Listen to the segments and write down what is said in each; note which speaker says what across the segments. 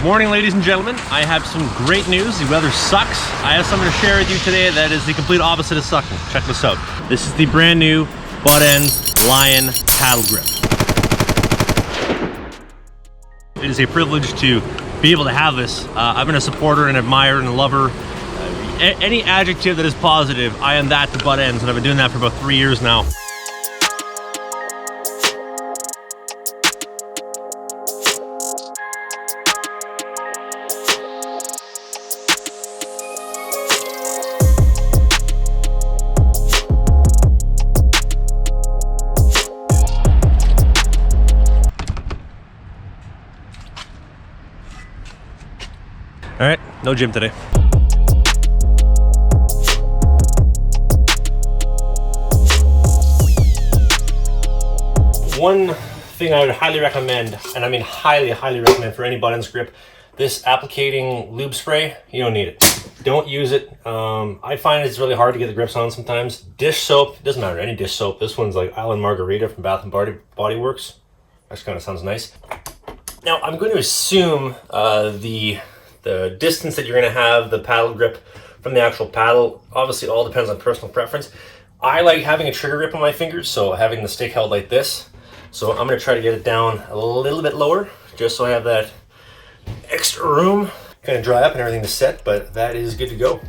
Speaker 1: Morning, ladies and gentlemen. I have some great news. The weather sucks. I have something to share with you today that is the complete opposite of sucking. Check this out. This is the brand new Buttendz Lyon paddle grip. It is a privilege to be able to have this. I've been a supporter and admirer and lover. Any adjective that is positive, I am that to Buttendz, and I've been doing that for about 3 years now. All right, no gym today. One thing I would highly recommend, and I mean highly recommend for any Buttendz grip, this applicating lube spray. You don't need it. Don't use it. I find it's really hard to get the grips on sometimes. Dish soap, doesn't matter, any dish soap. This one's like Island Margarita from Bath & Body Works. That kind of sounds nice. Now, I'm going to assume the distance that you're going to have the paddle grip from the actual paddle, obviously all depends on personal preference. I like having a trigger grip on my fingers, so having the stick held like this. So I'm going to try to get it down a little bit lower, just so I have that extra room, kind of dry up and everything to set, but that is good to go.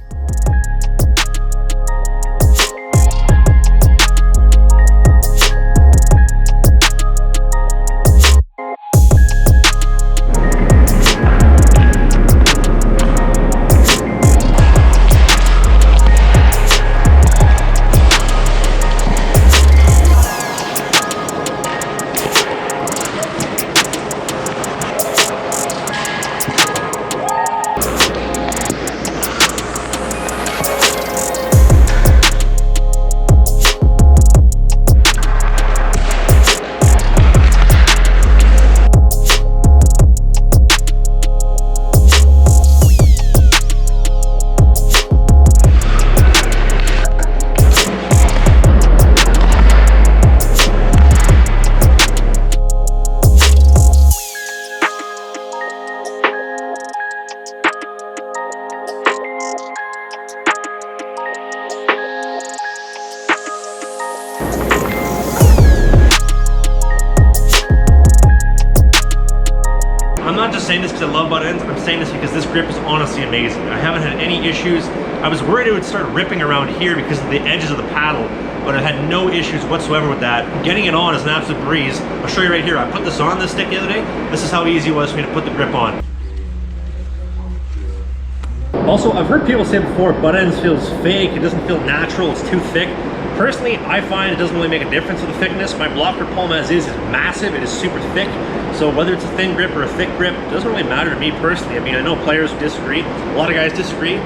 Speaker 1: I'm not just saying this because I love Buttendz, I'm saying this because this grip is honestly amazing. I haven't had any issues. I was worried it would start ripping around here because of the edges of the paddle, but I've had no issues whatsoever with that. Getting it on is an absolute breeze. I'll show you right here. I put this on this stick the other day. This is how easy it was for me to put the grip on. Also, I've heard people say before, Buttendz feels fake, it doesn't feel natural, it's too thick. Personally, I find it doesn't really make a difference with the thickness. My blocker palm as is massive, it is super thick. So whether it's a thin grip or a thick grip, it doesn't really matter to me personally. I mean, I know players who disagree, a lot of guys disagree.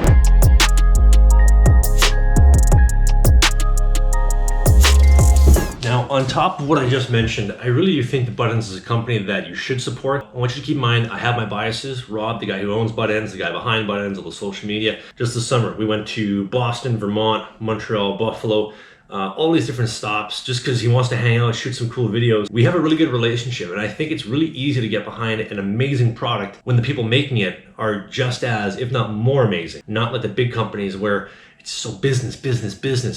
Speaker 1: Now, on top of what I just mentioned, I really do think that Buttendz is a company that you should support. I want you to keep in mind, I have my biases. Rob, the guy who owns Buttendz, the guy behind Buttendz, all the social media. Just this summer, we went to Boston, Vermont, Montreal, Buffalo, all these different stops, just because he wants to hang out, shoot some cool videos. We have a really good relationship, and I think it's really easy to get behind an amazing product when the people making it are just as, if not more amazing. Not like the big companies where it's so business.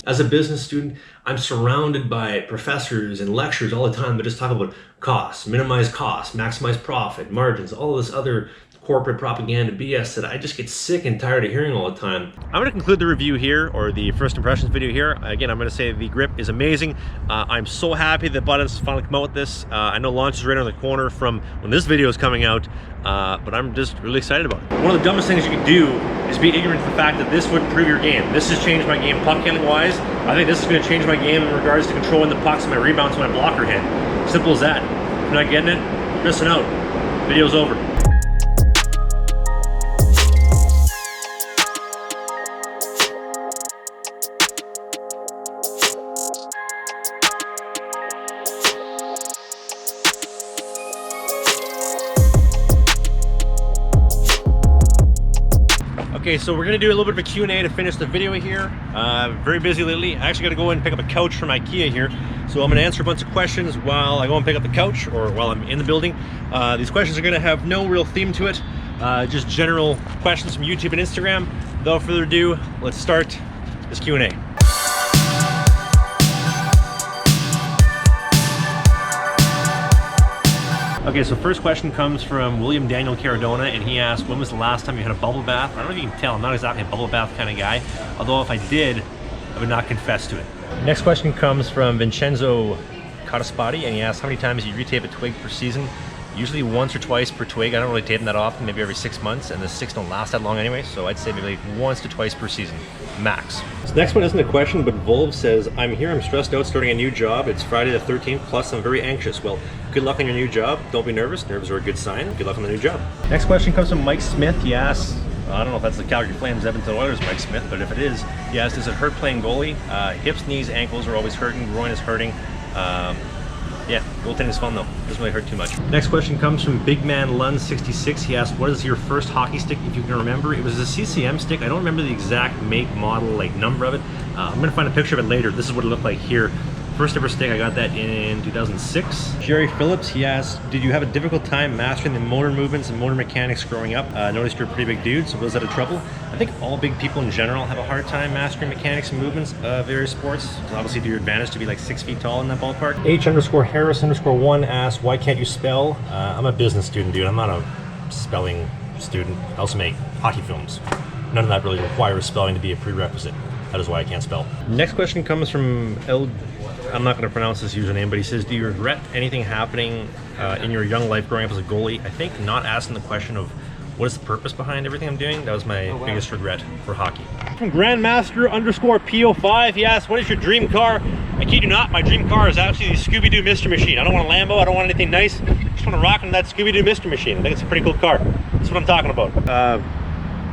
Speaker 1: As a business student, I'm surrounded by professors and lectures all the time that just talk about costs, minimize costs, maximize profit, margins, all this other corporate propaganda BS that I just get sick and tired of hearing all the time. I'm going to conclude the review here, or the first impressions video here. Again, I'm going to say the grip is amazing. I'm so happy that Buttendz finally come out with this. I know launch is right around the corner from when this video is coming out, but I'm just really excited about it. One of the dumbest things you can do is be ignorant to the fact that this would improve your game. This has changed my game puck handling wise. I think this is going to change my game in regards to controlling the pucks and my rebounds and my blocker hit. Simple as that. If you're not getting it, you're missing out. Video's over. Okay, so we're gonna do a little bit of a Q&A to finish the video here. Very busy lately. I actually gotta go and pick up a couch from IKEA here. So I'm gonna answer a bunch of questions while I go and pick up the couch or while I'm in the building. These questions are gonna have no real theme to it. just general questions from YouTube and Instagram. Without further ado, let's start this Q&A. Okay, so first question comes from William Daniel Caradona, and he asked, when was the last time you had a bubble bath? I don't know if you can tell, I'm not exactly a bubble bath kind of guy, although if I did, I would not confess to it. Next question comes from Vincenzo Cottaspati, and he asks, how many times do you retape a twig per season? Usually once or twice per twig. I don't really tape them that often, maybe every 6 months, and the sticks don't last that long anyway, so I'd say maybe like once to twice per season, max. This next one isn't a question, but Volv says, I'm stressed out starting a new job. It's Friday the 13th, plus I'm very anxious. Well, good luck on your new job. Don't be nervous. Nerves are a good sign. Good luck on the new job. Next question comes from Mike Smith. He asks, I don't know if that's the Calgary Flames, Edmonton Oilers, Mike Smith, but if it is, he asks, does it hurt playing goalie? Hips, knees, ankles are always hurting, groin is hurting. Yeah, goaltending is fun though. Doesn't really hurt too much. Next question comes from Big Man Lund 66. He asked, what is your first hockey stick, if you can remember? It was a CCM stick. I don't remember the exact make, model, like number of it. I'm gonna find a picture of it later. This is what it looked like here. First ever stick, I got that in 2006. Jerry Phillips, he asked, did you have a difficult time mastering the motor movements and motor mechanics growing up? Noticed you're a pretty big dude, so was that a trouble? I think all big people in general have a hard time mastering mechanics and movements of various sports. It's obviously to your advantage to be like 6 feet tall in that ballpark. H_Harris_1 asked, why can't you spell? I'm a business student, dude. I'm not a spelling student. I also make hockey films. None of that really requires spelling to be a prerequisite. That is why I can't spell. Next question comes from I'm not going to pronounce this username, but he says, do you regret anything happening in your young life growing up as a goalie? I think not asking the question of what is the purpose behind everything I'm doing, that was my biggest regret for hockey. From Grandmaster_PO5, he asked, what is your dream car? I kid you not, my dream car is actually the Scooby-Doo Mystery Machine. I don't want a Lambo, I don't want anything nice. I just want to rock into that Scooby-Doo Mystery Machine. I think it's a pretty cool car. That's what I'm talking about.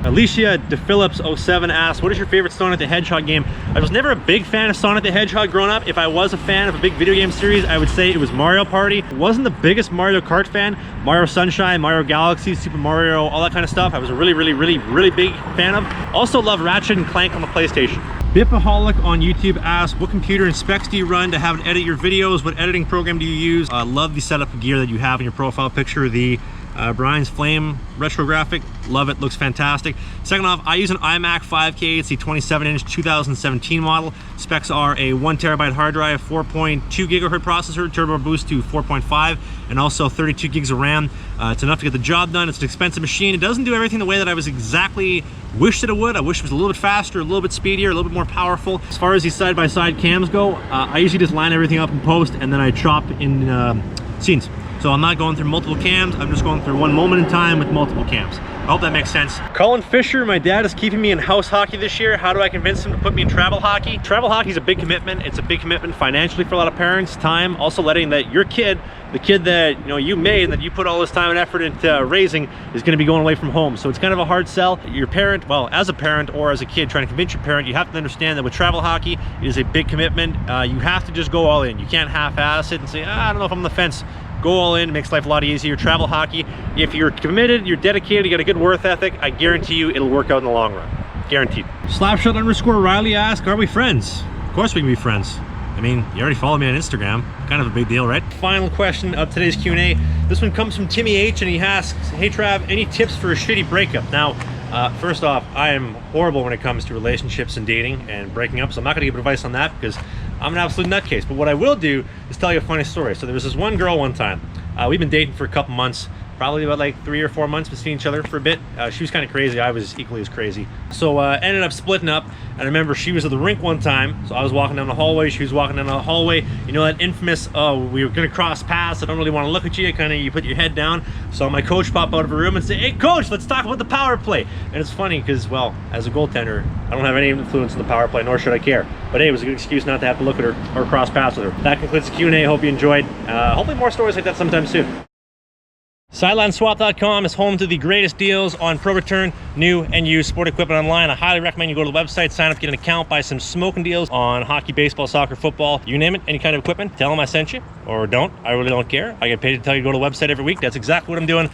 Speaker 1: Alicia DePhillips07 asked, what is your favorite Sonic the Hedgehog game? I was never a big fan of Sonic the Hedgehog growing up. If I was a fan of a big video game series, I would say it was Mario Party. Wasn't the biggest Mario Kart fan. Mario Sunshine, Mario Galaxy, Super Mario, all that kind of stuff. I was a really big fan of. Also love Ratchet and Clank on the PlayStation. Bipaholic on YouTube asked, what computer and specs do you run to have it edit your videos? What editing program do you use? Love the setup gear that you have in your profile picture. The Brian's Flame retro graphic, love it, looks fantastic. Second off, I use an Imac 5K, it's the 27-inch 2017 model. Specs are a 1TB hard drive, 4.2 gigahertz processor, turbo boost to 4.5, and also 32 gigs of RAM. It's enough to get the job done. It's an expensive machine. It doesn't do everything the way that I was exactly wished that it would. I wish it was a little bit faster, a little bit speedier, a little bit more powerful. As far as these side-by-side cams go, I usually just line everything up in post and then I chop in scenes. So I'm not going through multiple cams, I'm just going through one moment in time with multiple cams. I hope that makes sense. Colin Fisher, my dad is keeping me in house hockey this year. How do I convince him to put me in travel hockey? Travel hockey is a big commitment. It's a big commitment financially for a lot of parents, time, also letting that your kid, the kid that you made, that you put all this time and effort into raising, is gonna be going away from home. So it's kind of a hard sell. Your parent, well, as a parent or as a kid trying to convince your parent, you have to understand that with travel hockey, it is a big commitment. You have to just go all in. You can't half-ass it and say, I don't know if I'm on the fence. Go all in, it makes life a lot easier. Travel hockey, if you're committed, you're dedicated, you got a good work ethic, I guarantee you it'll work out in the long run. Guaranteed. Slapshot_Riley asked, are we friends? Of course we can be friends. I mean, you already follow me on Instagram. Kind of a big deal, right? Final question of today's Q&A. This one comes from Timmy H, and he asks, hey Trav, any tips for a shitty breakup? Now, first off, I am horrible when it comes to relationships and dating and breaking up, so I'm not gonna give advice on that because I'm an absolute nutcase. But what I will do is tell you a funny story. So there was this one girl one time. We've been dating for a couple months, probably about like 3 or 4 months, been seeing each other for a bit. She was kind of crazy, I was equally as crazy. So ended up splitting up, and I remember she was at the rink one time, so I was walking down the hallway, she was walking down the hallway. You know that infamous, oh, we were gonna cross paths, I don't really want to look at you, kind of, you put your head down. So my coach popped out of her room and said, hey coach, let's talk about the power play. And it's funny because, well, as a goaltender, I don't have any influence on the power play, nor should I care. But hey, it was a good excuse not to have to look at her or cross paths with her. That concludes the Q&A, hope you enjoyed. Hopefully more stories like that sometime soon. SidelineSwap.com is home to the greatest deals on pro return, new and used sport equipment online. I highly recommend you go to the website, sign up, get an account, buy some smoking deals on hockey, baseball, soccer, football, you name it, any kind of equipment. Tell them I sent you, or don't. I really don't care. I get paid to tell you to go to the website every week. That's exactly what I'm doing.